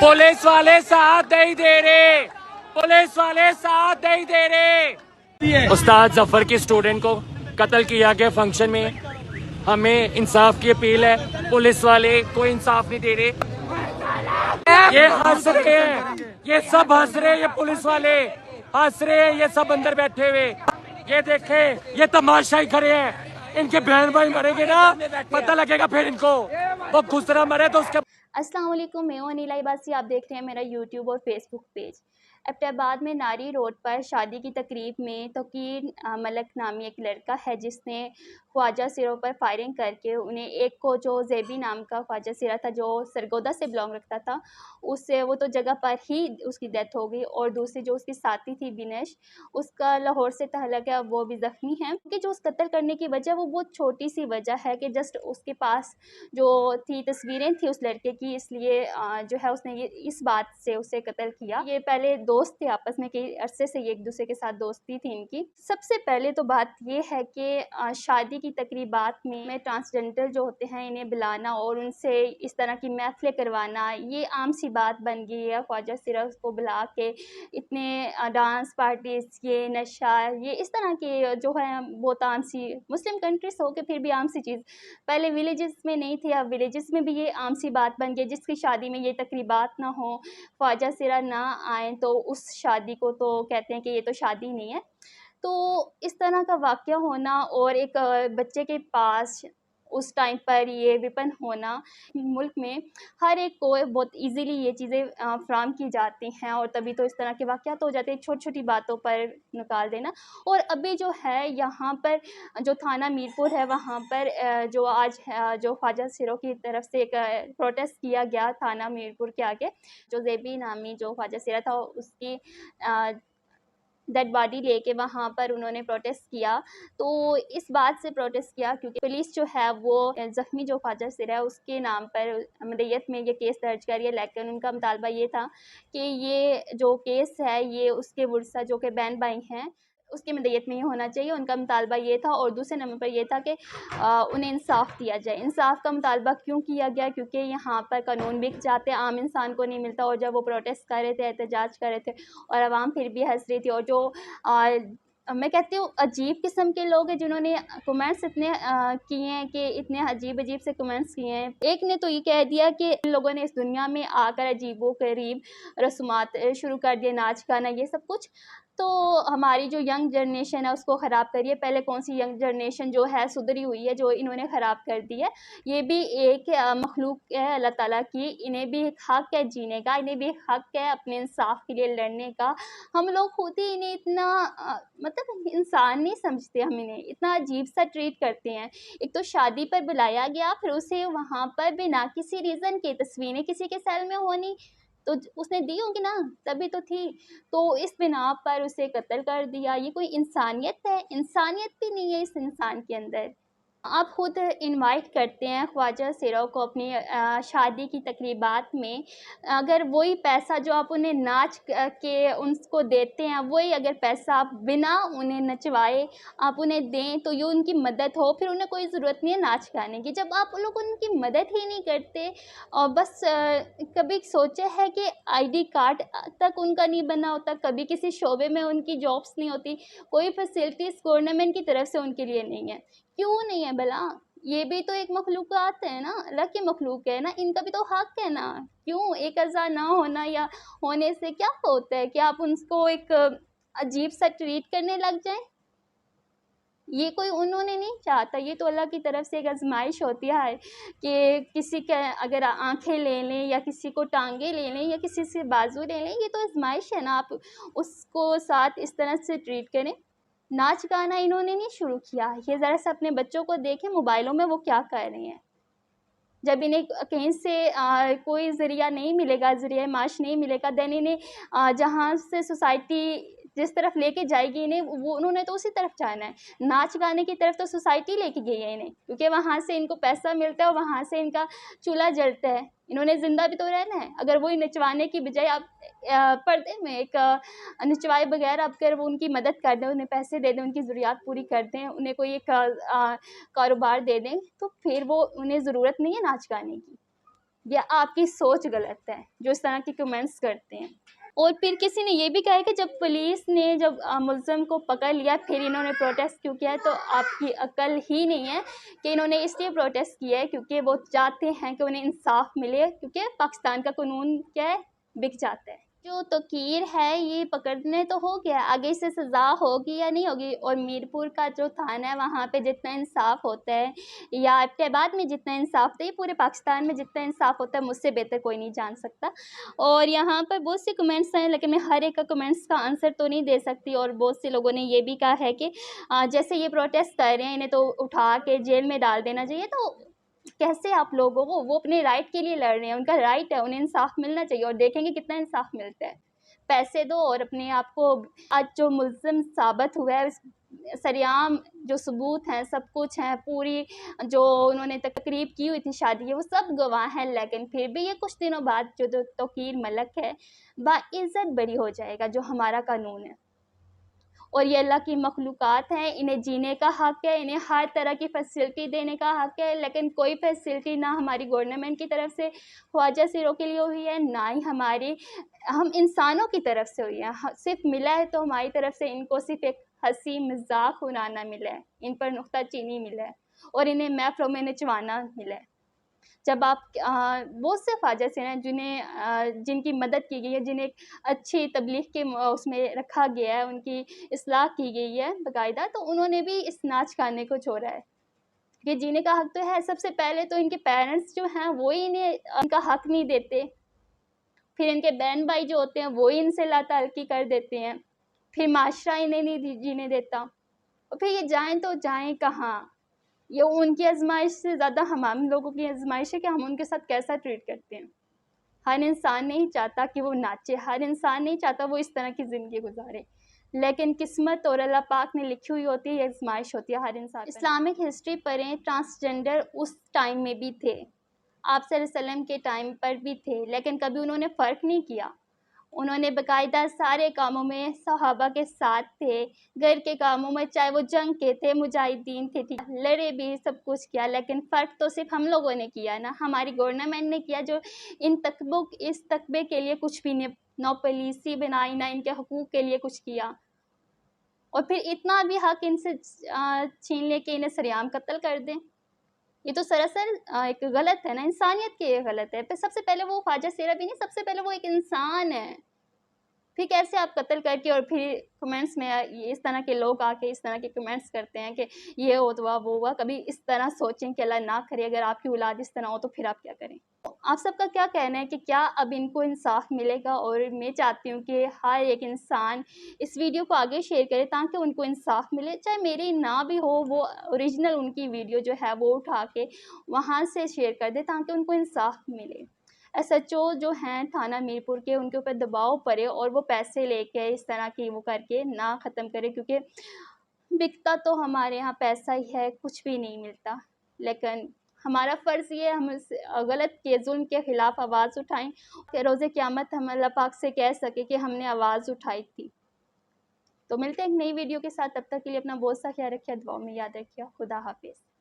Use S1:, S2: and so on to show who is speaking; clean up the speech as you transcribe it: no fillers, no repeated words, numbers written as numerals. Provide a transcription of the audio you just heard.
S1: Police वाले साथ नहीं दे रहे, पुलिस वाले साथ नहीं दे रहे। उस्ताद जफर के स्टूडेंट को कत्ल किया गया फंक्शन में। हमें इंसाफ की अपील है, पुलिस वाले कोई इंसाफ नहीं दे रहे। ये हंस रहे हैं, ये सब हंस रहे हैं, ये पुलिस वाले हंस रहे हैं, ये सब अंदर बैठे हुए। ये देखे, ये तमाशाई खड़े हैं। इनके बहन भाई मरेंगे ना, पता लगेगा फिर इनको। वो गुजरा मरे तो उसके।
S2: अस्सलाम वालेकुम, मैं हूं अनिला इबासी। आप देख रहे हैं मेरा यूट्यूब और फेसबुक पेज। एबटाबाद में नारी रोड पर शादी की तकरीब में तोकीर मलक नामी एक लड़का है जिसने ख्वाजा सिरों पर फायरिंग करके उन्हें एक को जो ज़ेबी नाम का ख्वाजा सिरा था जो सरगोदा से बिलोंग रखता था, उससे वो तो जगह पर ही उसकी डेथ हो गई। और दूसरी जो उसकी साथी थी बिनेश, उसका लाहौर से तहलक है, वो भी ज़ख्मी है। कि जो उस कत्ल करने की वजह वो बहुत छोटी सी वजह है कि जस्ट उसके पास जो थी तस्वीरें थी उस लड़के की, इसलिए जो है उसने ये इस बात से उसे कत्ल किया। ये पहले दोस्त थे आपस में, कई अरसे से ये एक दूसरे के साथ दोस्ती थी इनकी। सबसे पहले तो बात ये है कि शादी की तकरीबात में ट्रांसजेंडर जो होते हैं इन्हें बुलाना और उनसे इस तरह की महफिलें करवाना ये आम सी बात बन गई है। ख्वाजा सिरा को बुला के इतने डांस पार्टीज, ये नशा, ये इस तरह के जो है बहुत आम सी, मुस्लिम कंट्रीज हो के फिर भी आम सी चीज़। पहले विलेजेस में नहीं थी, अब विलेजेस में भी ये आम सी बात बन गई। जिसकी शादी में ये तकरीबात ना हो, ख्वाजा सिरा ना आए, तो उस शादी को तो कहते हैं कि ये तो शादी नहीं है। तो इस तरह का वाक़या होना और एक बच्चे के पास उस टाइम पर ये वेपन होना, मुल्क में हर एक को बहुत इजीली ये चीज़ें फ़राहम की जाती हैं और तभी तो इस तरह के वाक़यात हो जाते हैं, छोटी-छोटी बातों पर निकाल देना। और अभी जो है यहाँ पर जो थाना मीरपुर है वहाँ पर जो आज जो ख्वाजा सिरों की तरफ से एक प्रोटेस्ट किया गया थाना मीरपुर के आगे। जो ज़ेबी नामी जो ख्वाजा सिरा था उसकी डेड बॉडी लेके वहाँ पर उन्होंने प्रोटेस्ट किया। तो इस बात से प्रोटेस्ट किया क्योंकि पुलिस जो है वो ज़ख्मी जो ख्वाजा सिरा है उसके नाम पर मदय्यत में ये केस दर्ज करी है। लेकिन उनका मुतालबा ये था कि ये जो केस है ये उसके वर्सा जो कि बहन भाई हैं उसकी मदय्यत में ही होना चाहिए। उनका मुतालबा ये था। और दूसरे नंबर पर ये था कि उन्हें इंसाफ़ दिया जाए। इंसाफ़ का मुतालबा क्यों किया गया? क्योंकि यहाँ पर कानून बिक जाते, आम इंसान को नहीं मिलता। और जब वो प्रोटेस्ट कर रहे थे, एहतजाज कर रहे थे और आवाम फिर भी हंस रही थी। और जो मैं कहती हूँ अजीब किस्म के लोग हैं जिन्होंने कमेंट्स इतने किए हैं कि इतने अजीब-अजीब से कमेंट्स किए हैं। एक ने तो ये कह दिया कि इन लोगों ने इस दुनिया में आकर अजीबो-गरीब रस्मात शुरू कर दिए, नाच गाना ये सब कुछ। तो हमारी जो यंग जनरेशन है उसको ख़राब करिए। पहले कौन सी यंग जनरेशन जो है सुधरी हुई है जो इन्होंने ख़राब कर दी है। ये भी एक मखलूक है अल्लाह ताला की, इन्हें भी एक हक़ है जीने का, इन्हें भी एक हक़ है अपने इंसाफ़ के लिए लड़ने का। हम लोग खुद ही इन्हें इतना मतलब इंसान नहीं समझते, हम इन्हें इतना अजीब-सा ट्रीट करते हैं। एक तो शादी पर बुलाया गया, फिर उसे वहाँ पर बिना किसी रीज़न के तस्वीरें किसी के सेल में होनी, तो उसने दी होंगी ना, तभी तो थी। तो इस बिना पर उसे कत्ल कर दिया। ये कोई इंसानियत है? इंसानियत भी नहीं है इस इंसान के अंदर। आप खुद इनवाइट करते हैं ख्वाजा सिरों को अपनी शादी की तकरीबात में। अगर वही पैसा जो आप उन्हें नाच के उनको देते हैं, वही अगर पैसा आप बिना उन्हें नचवाए आप उन्हें दें तो ये उनकी मदद हो, फिर उन्हें कोई ज़रूरत नहीं है नाच गाने की। जब आप लोग उनकी मदद ही नहीं करते और बस कभी सोचा है कि आईडी कार्ड तक उनका नहीं बना होता, कभी किसी शोबे में उनकी जॉब्स नहीं होती, कोई फैसिलिटीज़ गवर्नमेंट की तरफ से उनके लिए नहीं है। क्यों नहीं है भला? ये भी तो एक मखलूक़ात है ना, अल्लाह की मखलूक है ना, इनका भी तो हक़ है ना। क्यों एक अज़ा ना होना या होने से क्या होता है कि आप उनको एक अजीब-सा ट्रीट करने लग जाएँ? ये कोई उन्होंने नहीं चाहा था, ये तो अल्लाह की तरफ से एक आज़माइश होती है कि किसी के अगर आँखें ले लें या किसी को टाँगें ले लें या किसी से बाजू ले लें, ये तो आज़माइश है ना, आप उसको साथ इस तरह से ट्रीट करें। नाच गाना इन्होंने नहीं शुरू किया। ये ज़रा सा अपने बच्चों को देखें मोबाइलों में वो क्या कर रहे हैं। जब इन्हें कहीं से कोई ज़रिया नहीं मिलेगा, ज़रिया माश नहीं मिलेगा, देन इन्हें जहाँ से सोसाइटी जिस तरफ लेके जाएगी इन्हें, वो उन्होंने तो उसी तरफ जाना है। नाच गाने की तरफ तो सोसाइटी लेके गई है इन्हें, क्योंकि वहाँ से इनको पैसा मिलता है और वहाँ से इनका चूल्हा जलता है। इन्होंने ज़िंदा भी तो रहना है। अगर वही नचवाने की बजाय आप पर्दे में एक नचवाए बगैर आप अगर वो उनकी मदद कर दें, उन्हें पैसे दे दें, उनकी ज़रूरियात पूरी कर दें, उन्हें कोई एक कारोबार दे दें, तो फिर वो उन्हें ज़रूरत नहीं है नाच गाने की। या आपकी सोच गलत है जो इस तरह के कमेंट्स करते हैं। और फिर किसी ने ये भी कहा है कि जब पुलिस ने जब मुलज़िम को पकड़ लिया फिर इन्होंने प्रोटेस्ट क्यों किया है, तो आपकी अक्ल ही नहीं है कि इन्होंने इसलिए प्रोटेस्ट किया है क्योंकि वो चाहते हैं कि उन्हें इंसाफ मिले, क्योंकि पाकिस्तान का कानून क्या है, बिक जाता है। जो तौकीर है ये पकड़ने तो हो गया, आगे इससे सज़ा होगी या नहीं होगी। और मीरपुर का जो थाना है वहाँ पे जितना इंसाफ होता है या एबटाबाद में जितना इंसाफ होता है, पूरे पाकिस्तान में जितना इंसाफ होता है मुझसे बेहतर कोई नहीं जान सकता। और यहाँ पर बहुत से कमेंट्स हैं लेकिन मैं हर एक का कमेंट्स का आंसर तो नहीं दे सकती। और बहुत से लोगों ने ये भी कहा है कि जैसे ये प्रोटेस्ट कर रहे हैं इन्हें तो उठा के जेल में डाल देना चाहिए। तो कैसे आप लोगों को, वो अपने राइट के लिए लड़ रहे हैं, उनका राइट है, उन्हें इंसाफ मिलना चाहिए और देखेंगे कितना इंसाफ मिलता है। पैसे दो और अपने आप को, आज जो मुल्ज़िम साबित हुआ है सरेआम जो सबूत हैं सब कुछ हैं, पूरी जो उन्होंने तकरीब की हुई थी शादी की वो सब गवाह हैं, लेकिन फिर भी ये कुछ दिनों बाद जो तौकीर मलक है बाइज़्ज़त बरी हो जाएगा, जो हमारा कानून है। और ये अल्लाह की मखलूक़ात हैं, इन्हें जीने का हक़ है, इन्हें हर तरह की फ़ैसिलिटी देने का हक़ है, लेकिन कोई फ़ैसिलिटी ना हमारी गवर्नमेंट की तरफ से ख्वाजा सिरों के लिए हुई है, ना ही हमारी हम इंसानों की तरफ से हुई है। सिर्फ़ मिला है तो हमारी तरफ से इनको सिर्फ़ एक हँसी मज़ाक उड़ाना मिला है, इन पर नुक्ताचीनी मिला है और इन्हें महफ़िलों में नचवाना मिला है। जब आप बहुत से ख्वाजा से हैं जिनकी मदद की गई है, जिन्हें अच्छी तबलीग के उसमें रखा गया है, उनकी इस्लाह की गई है बाकायदा, तो उन्होंने भी इस नाच गाने को छोड़ा है। ये जीने का हक़ तो है, सबसे पहले तो इनके पेरेंट्स जो हैं वो ही इन्हें इनका हक़ नहीं देते, फिर इनके बहन भाई जो होते हैं वो ही इनसे लाताल्की कर देते हैं, फिर माशरा इन्हें नहीं जीने देता और फिर ये जाएँ तो जाएँ कहाँ? ये उनकी आज़माइश से ज़्यादा हम लोगों की आज़माइश है कि हम उनके साथ कैसा ट्रीट करते हैं। हर इंसान नहीं चाहता कि वो नाचे, हर इंसान नहीं चाहता वो इस तरह की ज़िंदगी गुज़ारे, लेकिन किस्मत और अल्लाह पाक ने लिखी हुई होती है, ये आज़माइश होती है हर इंसान। इस्लामिक हिस्ट्री पढ़ें, ट्रांसजेंडर उस टाइम में भी थे, आप सल्लल्लाहु अलैहि वसल्लम के टाइम पर भी थे, लेकिन कभी उन्होंने फ़र्क नहीं किया। उन्होंने बाकायदा सारे कामों में सहाबा के साथ थे, घर के कामों में, चाहे वो जंग के थे, मुजाहिदीन थे, ठीक लड़े भी, सब कुछ किया, लेकिन फ़र्क तो सिर्फ़ हम लोगों ने किया ना, हमारी गवर्नमेंट ने किया जो इस तकबे के लिए कुछ भी नहीं, ना पॉलिसी बनाई, ना इनके हकूक़ के लिए कुछ किया। और फिर इतना भी हक़ इनसे छीन ले के इन्हें सरेआम कत्ल कर दें। ये तो सरासर एक गलत है ना, इंसानियत के लिए गलत है। फिर सबसे पहले वो ख्वाजा सेरा भी नहीं, सबसे पहले वो एक इंसान है। फिर कैसे आप कत्ल करके और फिर कमेंट्स में ये इस तरह के लोग आके इस तरह के कमेंट्स करते हैं कि ये हुआ वो हुआ। कभी इस तरह सोचें कि अल्लाह ना करे अगर आपकी औलाद इस तरह हो तो फिर आप क्या करें? आप सबका क्या कहना है कि क्या अब इनको इंसाफ मिलेगा? और मैं चाहती हूँ कि हर एक इंसान इस वीडियो को आगे शेयर करे ताकि उनको इंसाफ मिले, चाहे मेरी ना भी हो, वो ओरिजिनल उनकी वीडियो जो है वो उठा के वहाँ से शेयर कर दे ताकि उनको इंसाफ मिले। एसएचओ जो हैं थाना मीरपुर के, उनके ऊपर दबाव पड़े और वो पैसे लेके इस तरह की वो करके ना ख़त्म करें, क्योंकि बिकता तो हमारे यहाँ पैसा ही है, कुछ भी नहीं मिलता। लेकिन हमारा फ़र्ज़ ये है हम इस गलत के ज़ुल्म के ख़िलाफ़ आवाज़ उठाएँ कि रोज़े क़यामत हम अल्लाह पाक से कह सकें कि हमने आवाज़ उठाई थी। तो मिलते हैं एक नई वीडियो के साथ, तब तक के लिए अपना बहुत सा ख़्याल रखिए, दुआओं में याद रखिए। खुदा हाफ़िज़।